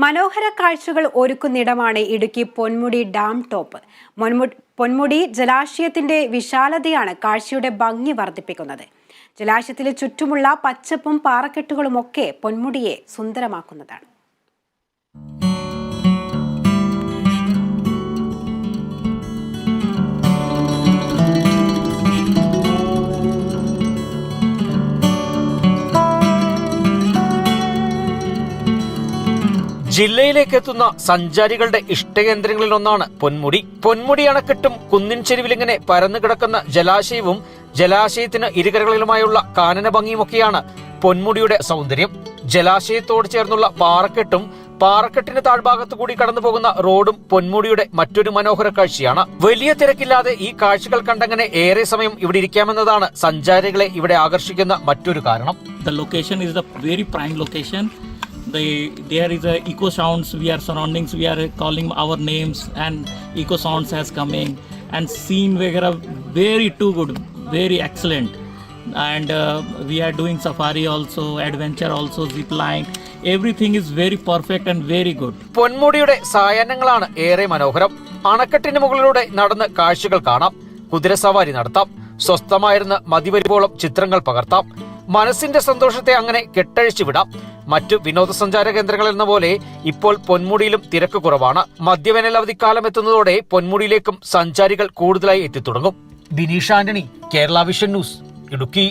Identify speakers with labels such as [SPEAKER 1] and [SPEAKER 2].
[SPEAKER 1] മനോഹര കാഴ്ചകൾ ഒരുക്കുന്നിടമാണ് Idukki Ponmudi dam top. Ponmudi ജലാശയത്തിന്റെ വിശാലതയാണ് കാഴ്ചയുടെ ഭംഗി വർദ്ധിപ്പിക്കുന്നത്. ജലാശയത്തിന് ചുറ്റുമുള്ള പച്ചപ്പും പാറക്കെട്ടുകളുമൊക്കെ പൊന്മുടിയെ സുന്ദരമാക്കുന്നതാണ്.
[SPEAKER 2] ജില്ലയിലേക്ക് എത്തുന്ന സഞ്ചാരികളുടെ ഇഷ്ടകേന്ദ്രങ്ങളിലൊന്നാണ് പൊന്മുടി. പൊന്മുടി അണക്കെട്ടും കുന്നിൻ ചെരുവിലിങ്ങനെ പരന്നു കിടക്കുന്ന ജലാശയവും ജലാശയത്തിന് ഇരുകരകളിലുമായുള്ള കാനന ഭംഗിയുമൊക്കെയാണ് പൊന്മുടിയുടെ സൗന്ദര്യം. ജലാശയത്തോട് ചേർന്നുള്ള പാറക്കെട്ടും പാറക്കെട്ടിന് താഴ്ഭാഗത്തു കൂടി കടന്നു പോകുന്ന റോഡും പൊന്മുടിയുടെ മറ്റൊരു മനോഹര കാഴ്ചയാണ്. വലിയ തിരക്കില്ലാതെ ഈ കാഴ്ചകൾ കണ്ടങ്ങനെ ഏറെ സമയം ഇവിടെ ഇരിക്കാമെന്നതാണ് സഞ്ചാരികളെ ഇവിടെ ആകർഷിക്കുന്ന മറ്റൊരു കാരണം.
[SPEAKER 3] The location is the very prime location. There is a eco sounds, we are surroundings, we are calling our names and eco sounds has coming and scene vagara very too good, very excellent. And we are doing safari also, adventure also, zip line, everything is very perfect and very good.
[SPEAKER 2] പൊന്മുടിയുടെ സായാഹ്നങ്ങളാണ് ഏറെ മനോഹരം. അണക്കെട്ടിന് മുകളിലൂടെ നടന്ന് കാഴ്ചകൾ കാണാം, കുതിരസവാരി നടത്താം, സ്വസ്ഥമായിരുന്ന് മതിവരുവോളം ചിത്രങ്ങൾ പകർത്താം. മനസ്സിന്റെ സന്തോഷത്തെ അങ്ങനെ കെട്ടഴിച്ചു വിടാം. മറ്റു വിനോദസഞ്ചാര കേന്ദ്രങ്ങളെന്ന പോലെ ഇപ്പോൾ പൊന്മുടിയിലും തിരക്ക് കുറവാണ്. മധ്യവേനൽ അവധിക്കാലം എത്തുന്നതോടെ പൊന്മുടിയിലേക്കും സഞ്ചാരികൾ കൂടുതലായി എത്തിത്തുടങ്ങും. Bineesh Antony, Kerala vision news, Idukki.